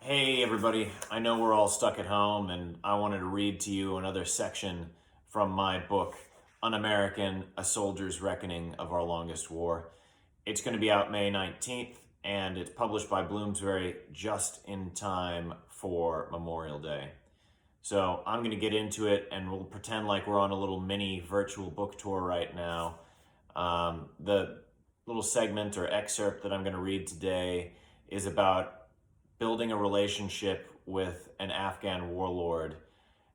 Hey everybody, I know we're all stuck at home and I wanted to read to you another section from my book, Un-American, A Soldier's Reckoning of Our Longest War. It's going to be out May 19th and it's published by Bloomsbury just in time for Memorial Day. So I'm going to get into it and we'll pretend like we're on a little mini virtual book tour right now. The little segment or excerpt that I'm going to read today is about building a relationship with an Afghan warlord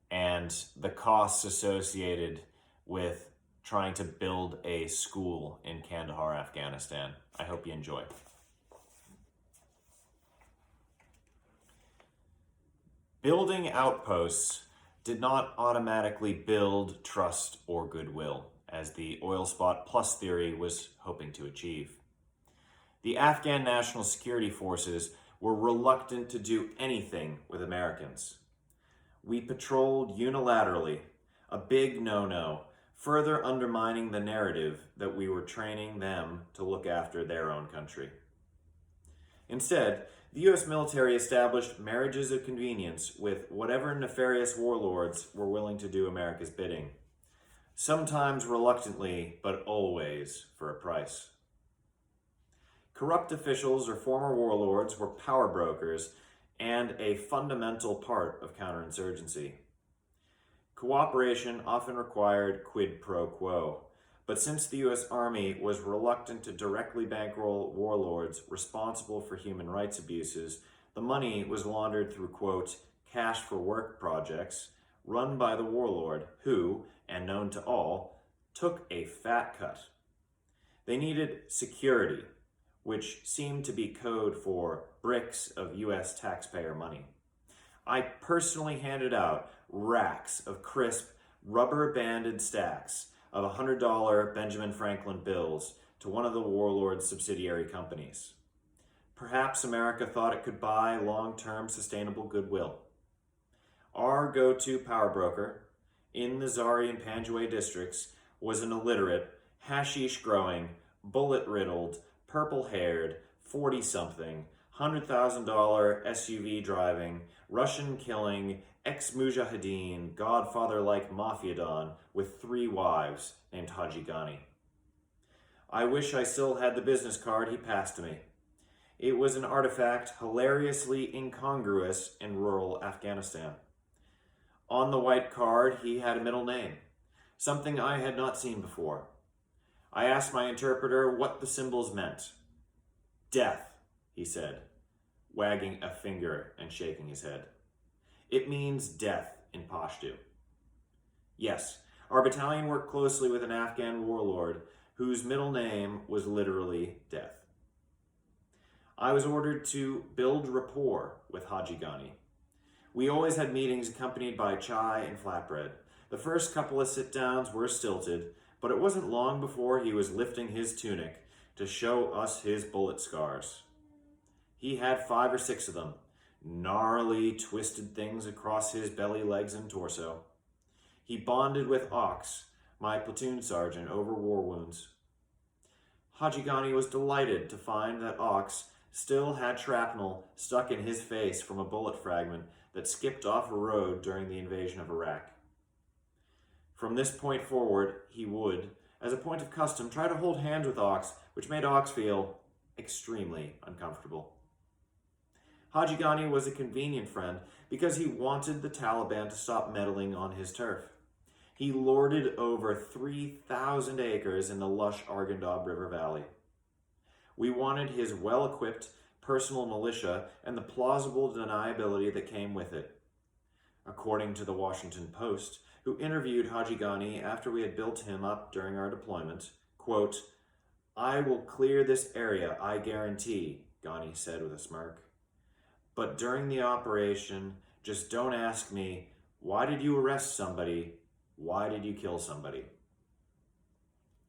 and the costs associated with trying to build a school in Kandahar, Afghanistan. I hope you enjoy. Building outposts did not automatically build trust or goodwill, as the oil spot plus theory was hoping to achieve. The Afghan National Security Forces were reluctant to do anything with Americans. We patrolled unilaterally, a big no-no, further undermining the narrative that we were training them to look after their own country. Instead, the U.S. military established marriages of convenience with whatever nefarious warlords were willing to do America's bidding, sometimes reluctantly, but always for a price. Corrupt officials or former warlords were power brokers and a fundamental part of counterinsurgency. Cooperation often required quid pro quo, but since the U.S. Army was reluctant to directly bankroll warlords responsible for human rights abuses, the money was laundered through, quote, cash for work projects run by the warlord who, and known to all, took a fat cut. They needed security, which seemed to be code for bricks of U.S. taxpayer money. I personally handed out racks of crisp, rubber-banded stacks of $100 Benjamin Franklin bills to one of the warlord's subsidiary companies. Perhaps America thought it could buy long-term sustainable goodwill. Our go-to power broker in the Zari and Panjwai districts was an illiterate, hashish-growing, bullet-riddled, purple-haired, 40-something, $100,000 SUV driving, Russian-killing, ex-Mujahideen, Godfather-like mafia don with 3 wives named Haji Ghani. I wish I still had the business card he passed to me. It was an artifact hilariously incongruous in rural Afghanistan. On the white card, he had a middle name, something I had not seen before. I asked my interpreter what the symbols meant. Death, he said, wagging a finger and shaking his head. It means death in Pashto. Yes, our battalion worked closely with an Afghan warlord whose middle name was literally death. I was ordered to build rapport with Haji Ghani. We always had meetings accompanied by chai and flatbread. The first couple of sit-downs were stilted, but it wasn't long before he was lifting his tunic to show us his bullet scars. He had 5 or 6 of them, gnarly, twisted things across his belly, legs, and torso. He bonded with Ox, my platoon sergeant, over war wounds. Haji Ghani was delighted to find that Ox still had shrapnel stuck in his face from a bullet fragment that skipped off a road during the invasion of Iraq. From this point forward, he would, as a point of custom, try to hold hands with Ox, which made Ox feel extremely uncomfortable. Haji Ghani was a convenient friend because he wanted the Taliban to stop meddling on his turf. He lorded over 3,000 acres in the lush Arghandab River Valley. We wanted his well-equipped personal militia and the plausible deniability that came with it. According to the Washington Post, who interviewed Haji Ghani after we had built him up during our deployment, quote, I will clear this area, I guarantee, Ghani said with a smirk. But during the operation, just don't ask me, why did you arrest somebody? Why did you kill somebody?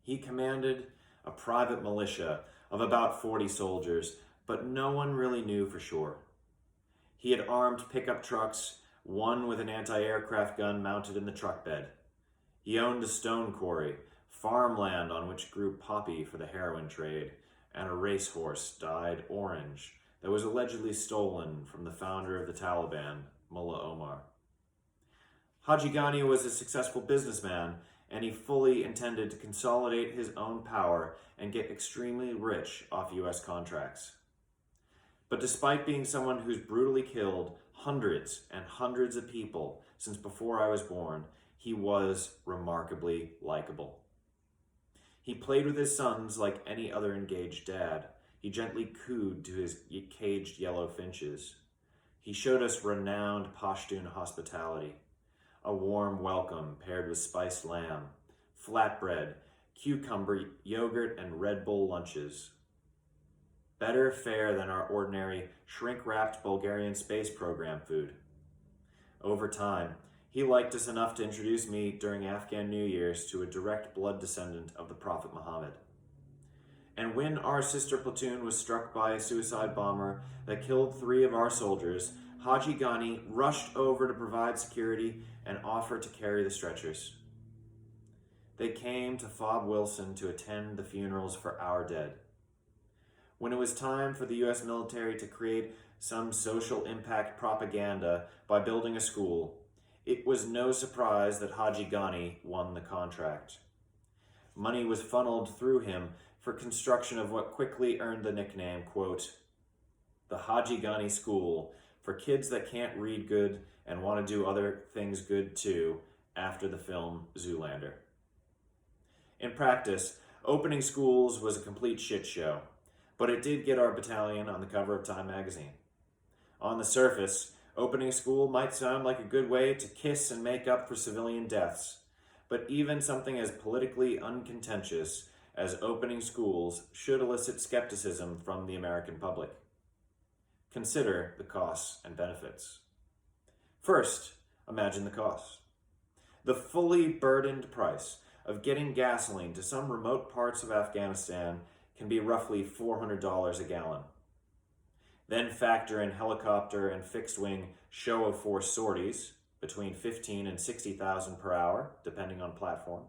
He commanded a private militia of about 40 soldiers, but no one really knew for sure. He had armed pickup trucks, one with an anti-aircraft gun mounted in the truck bed. He owned a stone quarry, farmland on which grew poppy for the heroin trade, and a racehorse dyed orange that was allegedly stolen from the founder of the Taliban, Mullah Omar. Haji Ghani was a successful businessman, and he fully intended to consolidate his own power and get extremely rich off U.S. contracts. But despite being someone who's brutally killed hundreds and hundreds of people since before I was born, he was remarkably likable. He played with his sons like any other engaged dad. He gently cooed to his caged yellow finches. He showed us renowned Pashtun hospitality, a warm welcome paired with spiced lamb, flatbread, cucumber, yogurt, and Red Bull lunches. Better fare than our ordinary shrink-wrapped Bulgarian space program food. Over time, he liked us enough to introduce me during Afghan New Year's to a direct blood descendant of the Prophet Muhammad. And when our sister platoon was struck by a suicide bomber that killed 3 of our soldiers, Haji Ghani rushed over to provide security and offer to carry the stretchers. They came to Fob Wilson to attend the funerals for our dead. When it was time for the U.S. military to create some social impact propaganda by building a school, it was no surprise that Haji Ghani won the contract. Money was funneled through him for construction of what quickly earned the nickname, quote, the Haji Ghani School for kids that can't read good and want to do other things good too, after the film Zoolander. In practice, opening schools was a complete shit show, but it did get our battalion on the cover of Time magazine. On the surface, opening a school might sound like a good way to kiss and make up for civilian deaths, but even something as politically uncontentious as opening schools should elicit skepticism from the American public. Consider the costs and benefits. First, imagine the costs. The fully burdened price of getting gasoline to some remote parts of Afghanistan can be roughly $400 a gallon. Then factor in helicopter and fixed-wing show-of-force sorties, between $15,000 and $60,000 per hour, depending on platform.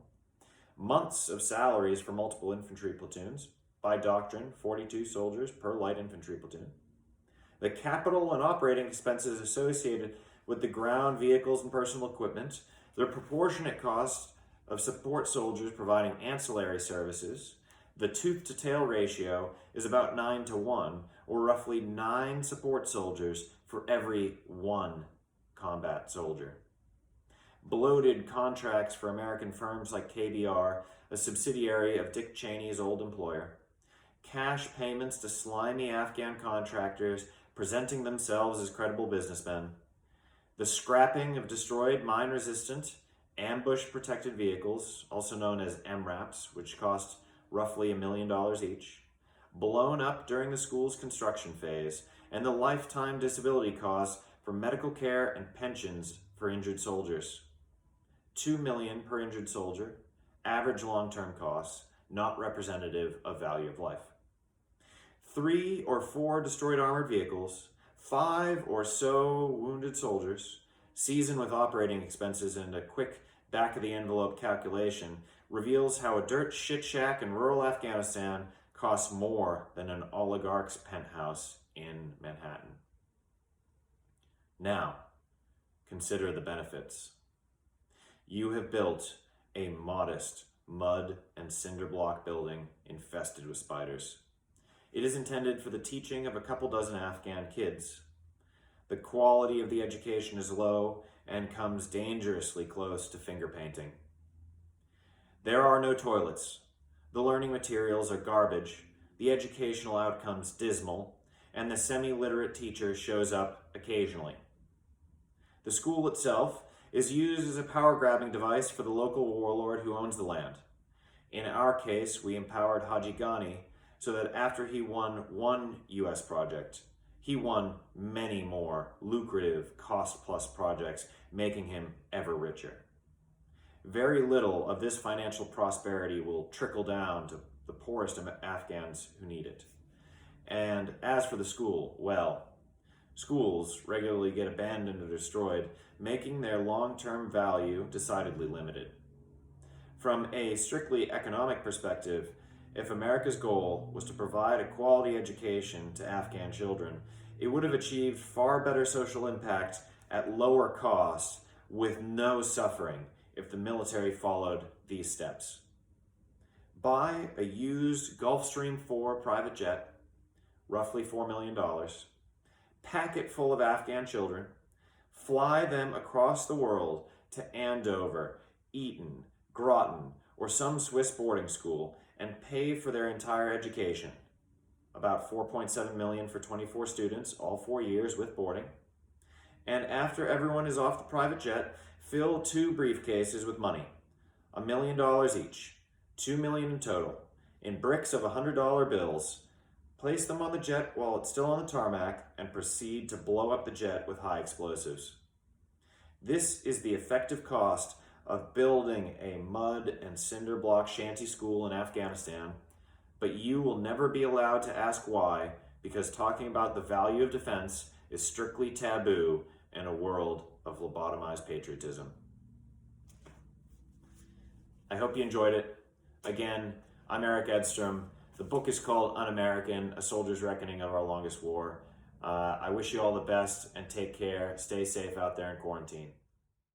Months of salaries for multiple infantry platoons, by doctrine, 42 soldiers per light infantry platoon. The capital and operating expenses associated with the ground vehicles and personal equipment, the proportionate cost of support soldiers providing ancillary services. The tooth-to-tail ratio is about 9-to-1, or roughly 9 support soldiers for every 1 combat soldier. Bloated contracts for American firms like KBR, a subsidiary of Dick Cheney's old employer. Cash payments to slimy Afghan contractors presenting themselves as credible businessmen. The scrapping of destroyed mine-resistant, ambush-protected vehicles, also known as MRAPs, which cost roughly $1 million each, blown up during the school's construction phase, and the lifetime disability costs for medical care and pensions for injured soldiers. $2 million per injured soldier, average long-term costs, not representative of value of life. 3 or 4 destroyed armored vehicles, 5 or so wounded soldiers, seasoned with operating expenses and a quick back-of-the-envelope calculation, reveals how a dirt shit shack in rural Afghanistan costs more than an oligarch's penthouse in Manhattan. Now, consider the benefits. You have built a modest mud and cinder block building infested with spiders. It is intended for the teaching of a couple dozen Afghan kids. The quality of the education is low and comes dangerously close to finger painting. There are no toilets. The learning materials are garbage, the educational outcomes dismal, and the semi-literate teacher shows up occasionally. The school itself is used as a power-grabbing device for the local warlord who owns the land. In our case, we empowered Haji Ghani so that after he won one U.S. project, he won many more lucrative cost-plus projects, making him ever richer. Very little of this financial prosperity will trickle down to the poorest of Afghans who need it. And as for the school, well, schools regularly get abandoned or destroyed, making their long-term value decidedly limited. From a strictly economic perspective, if America's goal was to provide a quality education to Afghan children, it would have achieved far better social impact at lower cost with no suffering if the military followed these steps. Buy a used Gulfstream 4 private jet, roughly $4 million, pack it full of Afghan children, fly them across the world to Andover, Eton, Groton, or some Swiss boarding school and pay for their entire education. About $4.7 million for 24 students, all 4 years with boarding. And after everyone is off the private jet, fill 2 briefcases with money, $1 million each, $2 million in total, in bricks of $100 bills. Place them on the jet while it's still on the tarmac and proceed to blow up the jet with high explosives. This is the effective cost of building a mud and cinder block shanty school in Afghanistan, but you will never be allowed to ask why, because talking about the value of defense is strictly taboo in a world of lobotomized patriotism. I hope you enjoyed it. Again, I'm Eric Edstrom. The book is called Un-American, A Soldier's Reckoning of Our Longest War. I wish you all the best and take care. Stay safe out there in quarantine.